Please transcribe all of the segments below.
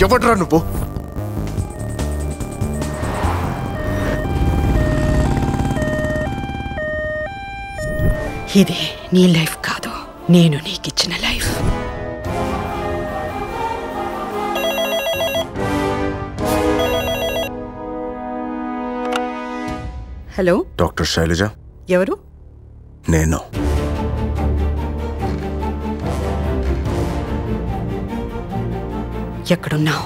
ఎవడ్రా నువ్వు? ఇది నీ లైఫ్ కాదు, నేను నీకిచ్చిన లైఫ్. Hello, doctor Shailaja. ఎవరు? నేను. ఎక్కడున్నావు?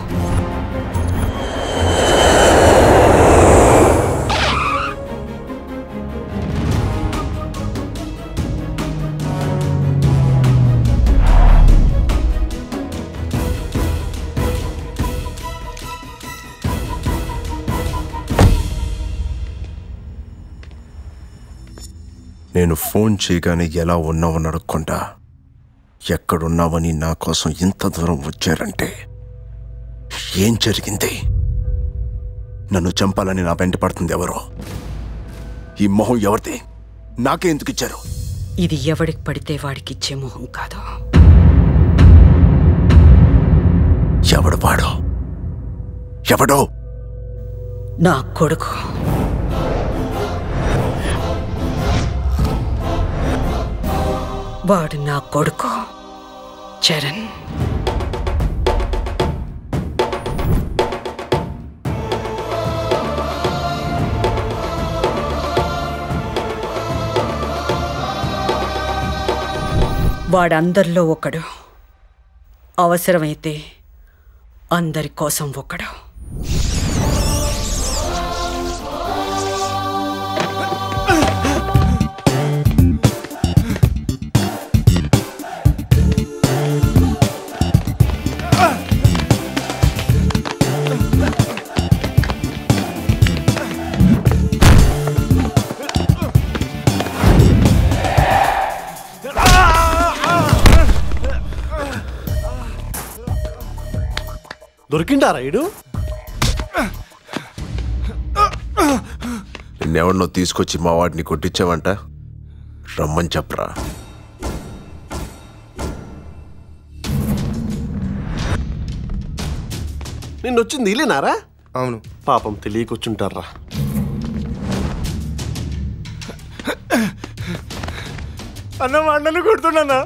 నేను ఫోన్ చేయగానే ఎలా ఉన్నావని అడగకుండా ఎక్కడున్నావని నా కోసం ఇంత దూరం వచ్చారంటే ఏం జరిగింది? నన్ను చంపాలని నా వెంట పడుతుంది ఎవరో. ఈ మొహం ఎవరిది? నాకే ఎందుకు ఇచ్చారు? ఇది ఎవడికి పడితే వాడికిచ్చే మొహం కాదు. ఎవడు వాడు? ఎవడో? నా కొడుకు. వాడు నా కొడుకు చరణ్. వాడందరిలో ఒకడు, అవసరమైతే అందరి కోసం ఒకడు. దొరికిండా రైడు? నిన్నెవరినో తీసుకొచ్చి మా వాడిని కొట్టించావంట. రమ్మని చెప్పరా. నిన్నొచ్చింది వీలేనారా? అవును. పాపం తెలియకొచ్చుంటారా. అన్న అన్నను కొడుతున్నా.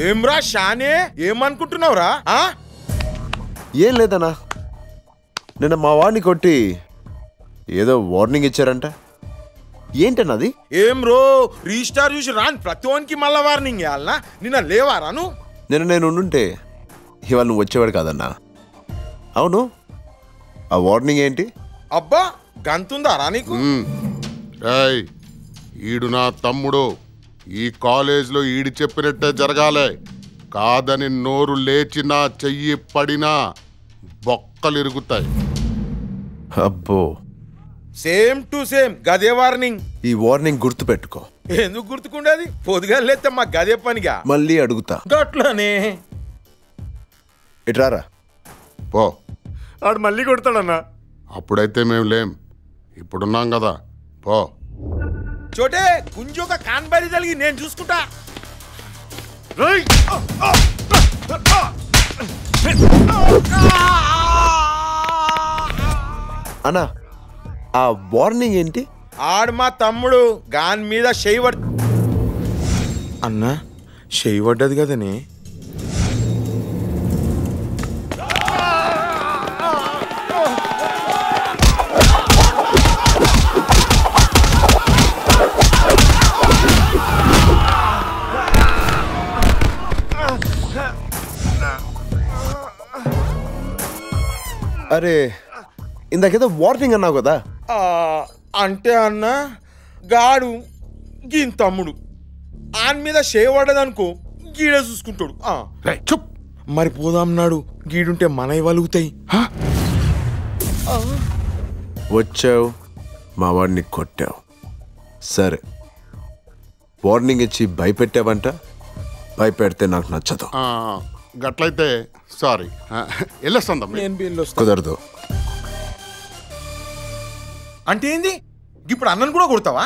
ఏమ్రా షానే, ఏమనుకుంటున్నావురా? ఏం లేదన్నా, నిన్న మా వాడిని కొట్టి ఏదో వార్నింగ్ ఇచ్చారంట. ఏంటన్నది? ఏం రో రీస్టార్ చూసి రాను ప్రతి ఒనికి మళ్ళా వార్నింగ్ ఇవ్వాలనా? నిన్న లేవారాను? నేను ఉండుంటే ఇవాళ నువ్వు వచ్చేవాడు కాదన్నా. అవును, ఆ వార్నింగ్ ఏంటి? అబ్బా గంతుందారా నీకు? ఈడు నా తమ్ముడు. ఈ కాలేజ్లో ఈడు చెప్పినట్టే జరగాలి. కాదని నోరు లేచినా చెయ్యి పడినా బొక్కలు ఇరుగుతాయి. అబ్బో, సేమ్ టు సేమ్ గదే వార్నింగ్. ఈ వార్నింగ్ గుర్తు పెట్టుకో. ఎందుకు గుర్తుకుండేది? పొద్దుగా లేతే మా గదే పనిగా. మళ్ళీ అడుగుతా. గట్లనే ఇట్రారా. పో. ఆడు మళ్ళీ కొడతాడన్నా. అప్పుడైతే మేము లేం, ఇప్పుడున్నాం కదా. పో. చోటే గుంజొక కాన్బరి తలిగి నేను చూసుకుంటా. అన్నా, ఆ వార్నింగ్ ఏంటి? ఆడు మా తమ్ముడు గాన్ మీద చెయ్యి అన్నా చెయ్యి పడ్డది కదనే. అరే, ఇందాకేదో వార్నింగ్ అన్నావు కదా. అంటే అన్న గాడు గీన్ తమ్ముడు ఆన్ మీద చేయబడ్డదనుకో గీడే చూసుకుంటాడు. చుప్. మరి పోదాం నాడు, గీడుంటే మనవి వలుగుతాయి. వచ్చావు, మా వాడిని కొట్టావు. సరే, వార్నింగ్ ఇచ్చి భయపెట్టావంట. భయపెడితే నాకు నచ్చదు. గట్లయితే సారీ, వెళ్ళొస్తాం. కుదరదు. అంటే ఏంది? ఇప్పుడు అన్నను కూడా కొడతావా?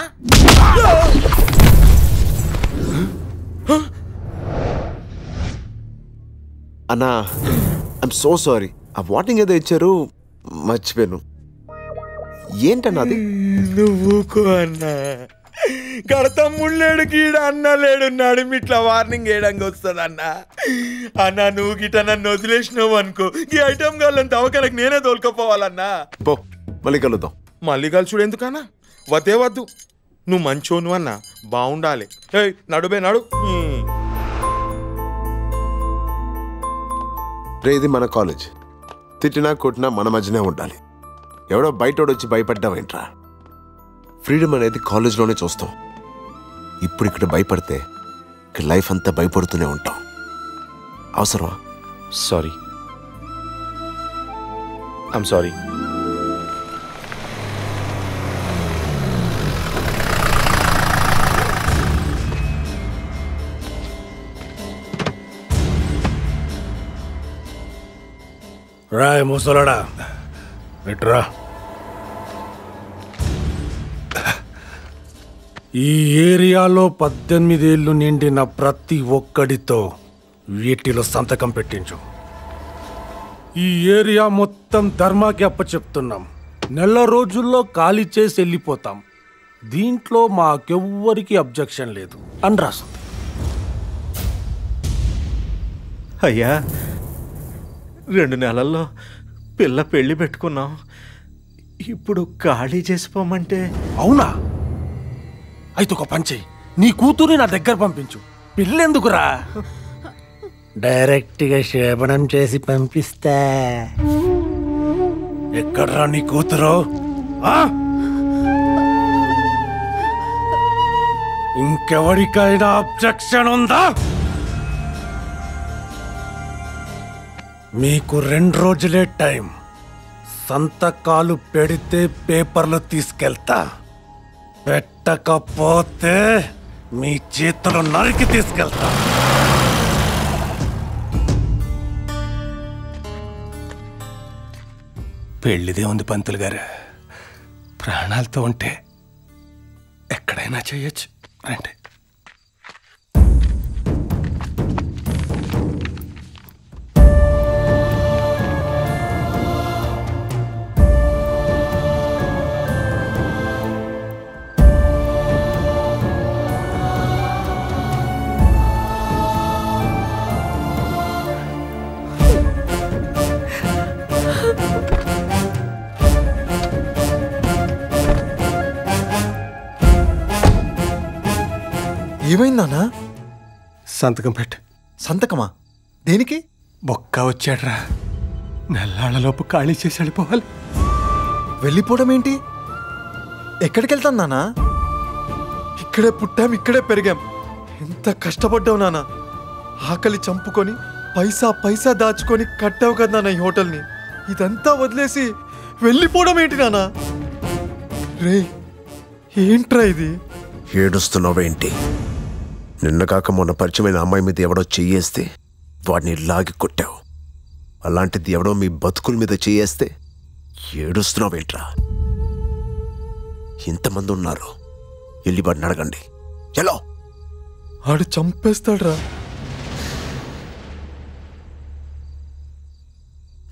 అన్నా ఐఎమ్ సో సారీ. ఆ వార్నింగ్ ఏదో ఇచ్చారు, మర్చిపోయాను. ఏంటన్నా అది? నువ్వుకో అన్నా. తమ్ముళ్ళేడు గీడ అన్న లేడున్నాడు, ఇట్లా వార్నింగ్ వేయడానికి వస్తుంది అన్నా. నువ్వు గిట నన్ను వదిలేసినావు అనుకో, ఈ ఐటమ్ గాళ్ళని తవ్వకలకు నేనే తోలుకపోవాలన్నా. పో, మళ్ళీ కలుద్దాం. మళ్ళీ కలుసుడు ఎందుకన్నా? వద్దే వద్దు, నువ్వు మంచోను అన్నా, బాగుండాలి. నడుబే నడు. రే, ఇది మన కాలేజ్. తిట్టినా కొట్టినా మన మధ్యనే ఉండాలి. ఎవడో బయటోడు వచ్చి భయపడ్డావేంట్రా? ఫ్రీడమ్ అనేది కాలేజ్లోనే చూస్తాం. ఇప్పుడు ఇక్కడ భయపడితే ఇక్కడ లైఫ్ అంతా భయపడుతూనే ఉంటాం. అవసరమా? Sorry, I'm sorry. రాయ్ ముసలడా, ఎట్రా. ఈ ఏరియాలో 18 ఏళ్ళు నిండిన ప్రతి ఒక్కడితో వీటిలో సంతకం పెట్టించు. ఈ ఏరియా మొత్తం ధర్మాకి అప్పచెప్తున్నాం. నెల రోజుల్లో ఖాళీ చేసి వెళ్ళిపోతాం. దీంట్లో మాకెవ్వరికి అబ్జెక్షన్ లేదు అని రాస్తుంది. అయ్యా, 2 నెలల్లో పిల్ల పెళ్లి పెట్టుకున్నాం. ఇప్పుడు ఖాళీ చేసిపోమంటే? అవునా? అయితే ఒక పని చెయ్యి, నీ కూతురు నా దగ్గర పంపించు. పిల్లెందుకురా, డైరెక్ట్గా శోభనం చేసి పంపిస్తా. ఎక్కడ్రా నీ కూతురు? ఇంకెవరికైనా అబ్జెక్షన్ ఉందా? మీకు 2 రోజులే టైం. సంతకాలు పెడితే పేపర్లు తీసుకెళ్తా, పెట్టకపోతే మీ చేతులు నరికి తీసుకెళ్తా. పెళ్లిదే ఉంది పంతులు గారు, ప్రాణాలతో ఉంటే ఎక్కడైనా చేయొచ్చు. రండి. ఏమైందానా? సంతకం పెట్టు. సంతకమా? దేనికి? బొక్క వచ్చాడ్రా, నెల్లాళ్లలోపు ఖాళీ చేసి వెళ్ళిపోవాలి. వెళ్ళిపోవడం ఏంటి? ఎక్కడికి వెళ్తాం నానా? ఇక్కడే పుట్టాం, ఇక్కడే పెరిగాం. ఎంత కష్టపడ్డావు నానా. ఆకలి చంపుకొని పైసా పైసా దాచుకొని కట్టావు కదా నాన్న ఈ హోటల్ని. ఇదంతా వదిలేసి వెళ్ళిపోవడం ఏంటి నానా? రే, ఏంట్రా ఇది? ఏడుస్తున్నావేంటి? నిన్న కాక మొన్న పరిచయమైన అమ్మాయి మీద ఎవడో చెయ్యేస్తే వాడిని లాగి కొట్టావు. అలాంటిది ఎవడో మీ బతుకుల మీద చెయ్యేస్తే ఏడుస్తున్నావేంట్రా? ఇంతమంది ఉన్నారు, వెళ్ళి వాడిని అడగండి. చలో. ఆడు చంపేస్తాడ్రా.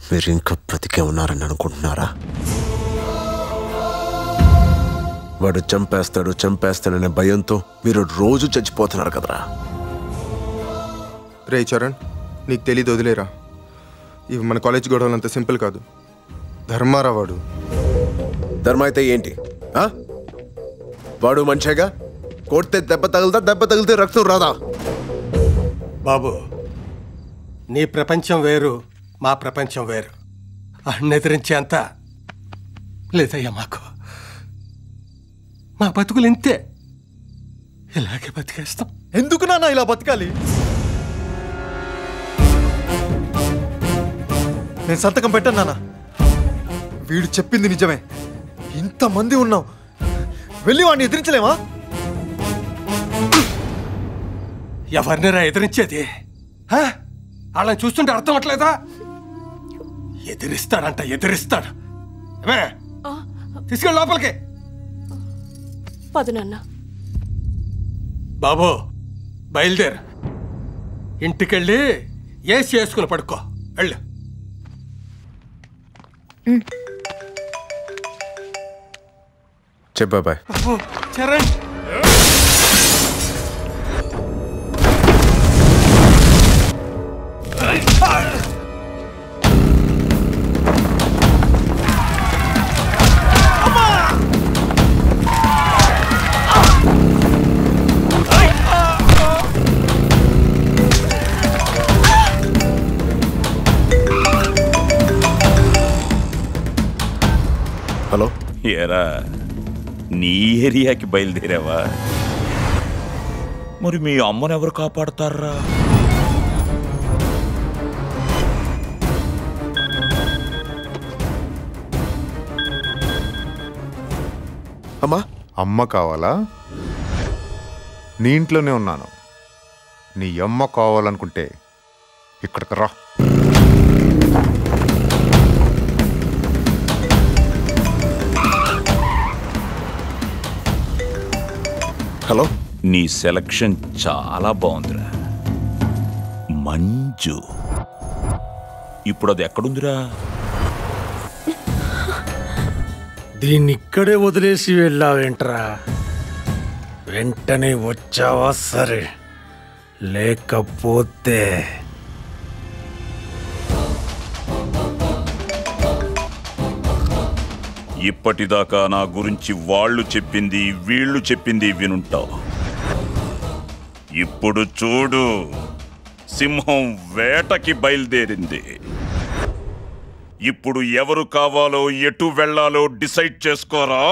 మీరు ఇంకా బ్రతికే ఉన్నారని అనుకుంటున్నారా? వాడు చంపేస్తాడనే భయంతో మీరు రోజు చచ్చిపోతున్నారు కదరా. రే చరణ్, నీకు తెలీదు, వదిలేరా. ఇవి మన కాలేజ్ గొడవలు అంత సింపుల్ కాదు. ధర్మారా వాడు. ధర్మ అయితే ఏంటి? వాడు మనిషేగా. కొడితే దెబ్బ తగిలితే రక్తం రాదా? బాబు, నీ ప్రపంచం వేరు, మా ప్రపంచం వేరు. అన్నెదిరించే అంత లేదయ్యా మాకు. మా బతుకులు ఇంతే, ఇలాగే బతికేస్తాం. ఎందుకు నాన్న ఇలా బతకాలి? నేను సంతకం పెట్టాను నాన్న. వీడు చెప్పింది నిజమే. ఇంతమంది ఉన్నాం, వెళ్ళి వాడిని ఎదిరించలేమా? ఎవరినిరా ఎదిరించేది? వాళ్ళని చూస్తుంటే అర్థం అవట్లేదా? ఎదిరిస్తాడు. తీసుకెళ్ళి లోపలికి. బాబు, బయలుదేరు. ఇంటికెళ్ళి ఏసి వేసుకుని పడుకో వెళ్ళు. చెప్పు బాబాయ్. చరణ్ హలో. ఏరా నీ ఏరియాకి బయలుదేరావా? మరి మీ అమ్మను ఎవరు కాపాడతారా? అమ్మా. అమ్మ కావాలా? నీ ఇంట్లోనే ఉన్నాను. నీ అమ్మ కావాలనుకుంటే ఇక్కడికి రా. హలో. నీ సెలక్షన్ చాలా బాగుందిరా. మంజు. ఇప్పుడు అది ఎక్కడుందిరా? దీన్ని ఇక్కడే వదిలేసి వెళ్ళావేంట్రా? వెంటనే వచ్చావా సరే, లేకపోతే ఇప్పటిదాకా నా గురించి వాళ్ళు చెప్పింది వీళ్ళు చెప్పింది వినుంటావు. ఇప్పుడు చూడు, సింహం వేటకి బయలుదేరింది. ఇప్పుడు ఎవరు కావాలో ఎటు వెళ్ళాలో డిసైడ్ చేసుకోరా.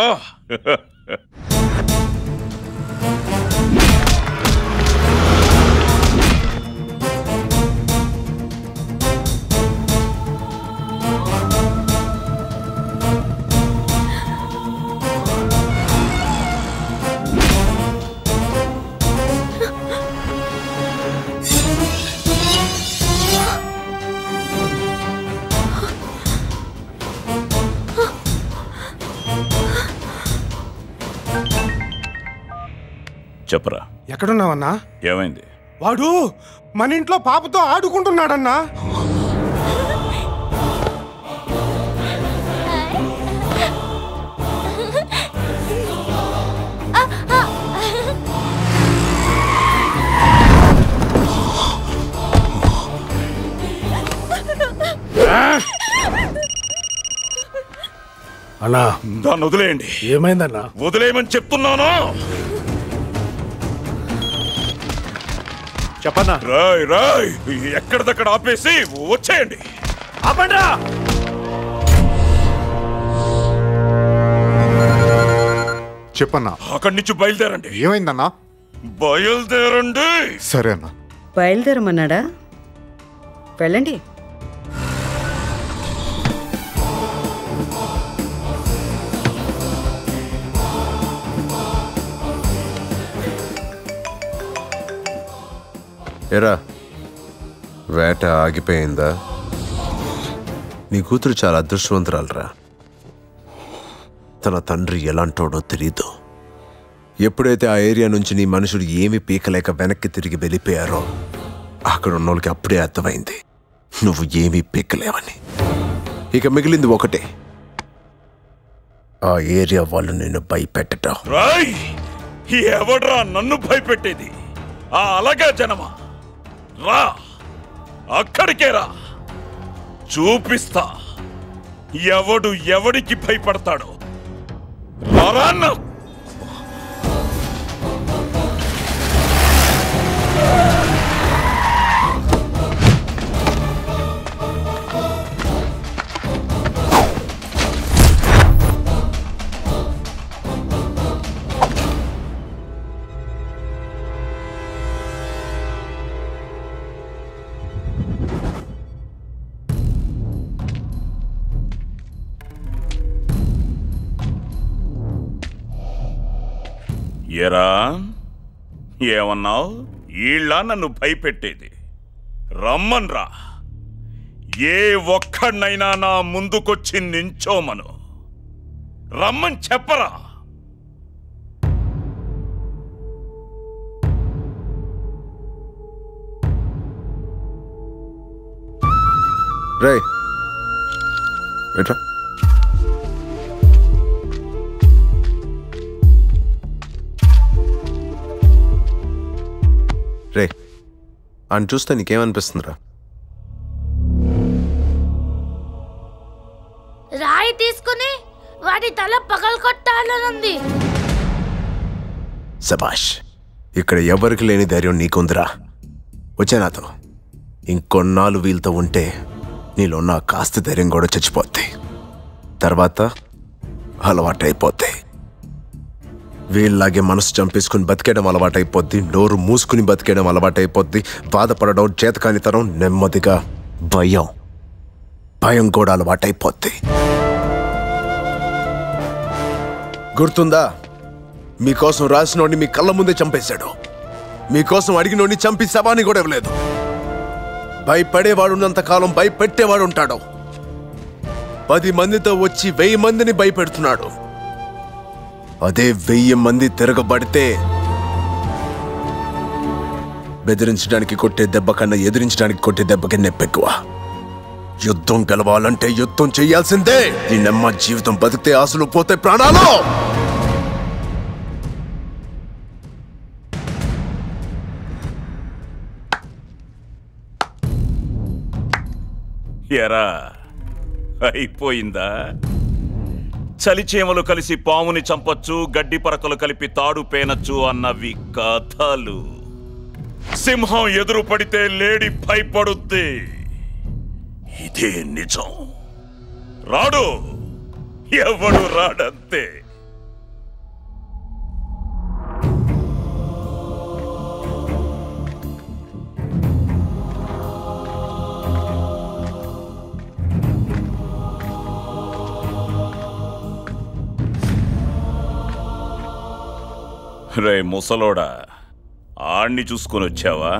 చెప్పరా. ఎక్కడున్నావన్నా? ఏమైంది? వాడు మన ఇంట్లో పాపతో ఆడుకుంటున్నాడన్నా. అన్నా దాన్ని వదిలేయండి. ఏమైందన్నా? వదిలేయమని చెప్తున్నాను. చెప్పన్నా. రాయ్ రాయ్, ఎక్కడిదక్కడ ఆపేసి వచ్చేయండి. ఆపండ్రా. చెప్పన్నా. అక్కడి నుంచి బయలుదేరండి. ఏమైందన్నా? బయలుదేరండి. సరే అన్నా. బయలుదేరమన్నాడా? వెళ్ళండి. ఎరా, వేట ఆగిపోయిందా? నీ కూతురు చాలా అదృష్టవంతురాలరా. తన తండ్రి ఎలాంటోడో తెలీదు. ఎప్పుడైతే ఆ ఏరియా నుంచి నీ మనుషులు ఏమీ పీకలేక వెనక్కి తిరిగి వెళ్ళిపోయారో అక్కడ ఉన్నోళ్ళకి అప్పుడే అర్థమైంది నువ్వు ఏమీ పీకలేవని. ఇక మిగిలింది ఒకటే, ఆ ఏరియా వాళ్ళు నిన్ను భయపెట్టడం. రాయ్, ఎవడ్రా నన్ను భయపెట్టేది? ఆ అలాగే జనమా, రా అక్కడికే రా, చూపిస్తా ఎవడు ఎవడికి భయపడతాడో. రారా అన్నా. ఏరా, ఏమన్నావు? ఈళ్ళ నన్ను భయపెట్టేది? రమ్మన్రా, ఏ ఒక్కడినైనా నా ముందుకొచ్చి నించోమను. రమ్మని చెప్పరా. రే ఎట్రా రే అని చూస్తే నీకేమనిపిస్తుందిరా? రాయి తీసుకుని వాడి తల పగలగొట్టాలనుంది. శబాష్, ఇక్కడ ఎవరికి లేని ధైర్యం నీకుందిరా. వచ్చే నాతో. ఇంకొన్నాళ్ళు వీళ్ళతో ఉంటే నీలో ఉన్న కాస్త ధైర్యం కూడా చచ్చిపోద్ది. తర్వాత అలవాటైపోద్ది. వీళ్ళలాగే మనసు చంపేసుకుని బతికేయడం అలవాటైపోద్ది, నోరు మూసుకుని బతికేయడం అలవాటైపోద్ది, బాధపడడం, చేతకానితనం, నెమ్మదిగా భయం కూడా అలవాటైపోద్ది. గుర్తుందా? మీకోసం రాసినోడిని మీ కళ్ళ ముందే చంపేశాడు. మీకోసం అడిగినోడిని చంపి శవాన్ని కూడా ఇవ్వలేదు. భయపడేవాడున్నంత కాలం భయపెట్టేవాడు ఉంటాడు. 10 మందితో వచ్చి 1000 మందిని భయపెడుతున్నాడు. అదే 1000 మంది తిరగబడితే బెదిరించడానికి కొట్టే దెబ్బ కన్నా ఎదిరించడానికి కొట్టే దెబ్బకి నొప్పెక్కువ. యుద్ధం గెలవాలంటే యుద్ధం చెయ్యాల్సిందే. ఈ నమ్మ జీవితం బతికితే ఆశలు పోతే ప్రాణాలు. ఎరా అయిపోయిందా? చలిచేమలు కలిసి పాముని చంపొచ్చు, గడ్డి పరకలు కలిపి తాడు పేనచ్చు అన్నవి కథలు. సింహం ఎదురు పడితే లేడి భయపడుద్ది. ఇదే నిజం. రాడు, ఎవడు రాడంతే. రే ముసలోడా, ఆణ్ణి చూసుకొని వచ్చావా?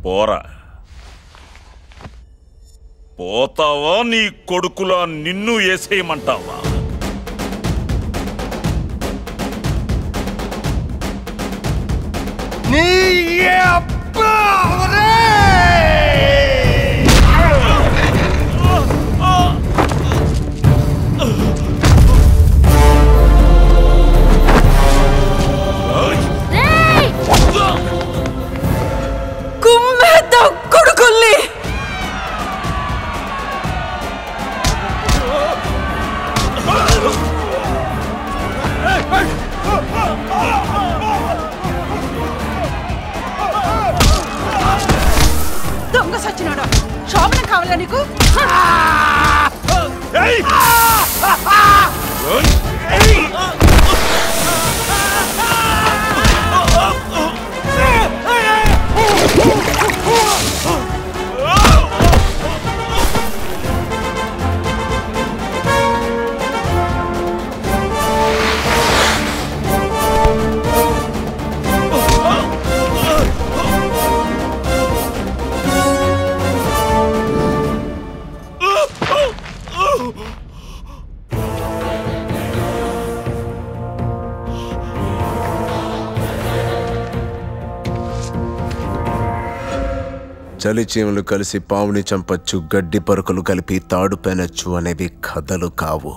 పోరా. పోతావా? నీ కొడుకులా నిన్ను వేసేయమంటావా? కొడుకుల్ని దొంగ సచ్చినాడా? శోభన కావాలా నీకు? చలి చీమలు కలిసి పావుని చంపచ్చు, గడ్డి పరుకలు కలిపి తాడు పెనచ్చు అనేవి కథలు కావు.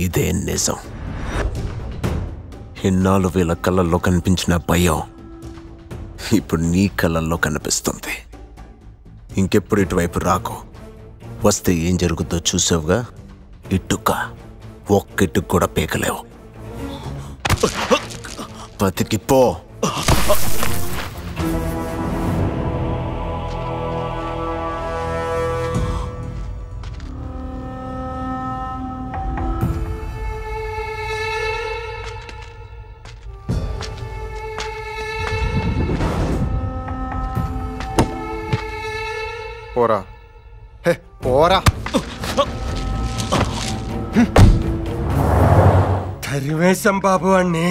ఇదే నిజం. ఇన్నాళ్ళు వీళ్ళ కళ్ళల్లో కనిపించిన భయం ఇప్పుడు నీ కళ్ళల్లో కనిపిస్తుంది. ఇంకెప్పుడు ఇటువైపు రాకు. వస్తే ఏం జరుగుతుందో చూసావుగా. ఇటుక ఒక్కిటుకు కూడా పీకలేవు. బతికిపో. పోరా. హే పోరా. తరివేశం బాబు అన్ని.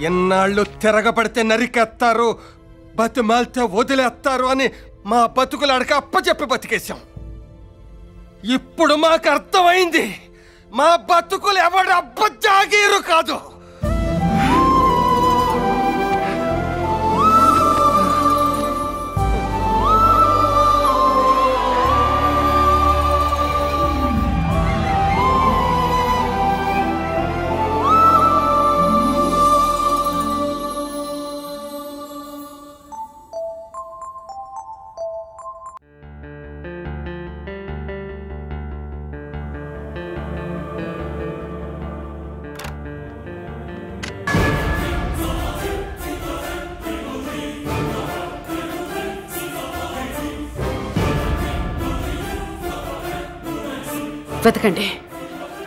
ఎన్నాళ్ళు తిరగబడితే నరికేస్తారు, బతిమాలితే వదిలేస్తారు అని మా బతుకులు అడక అప్పచెప్పి బతికేశాం. ఇప్పుడు మాకు అర్థమైంది, మా బతుకులు ఎవడు అబ్బజాగీరు కాదు. వెతకండి.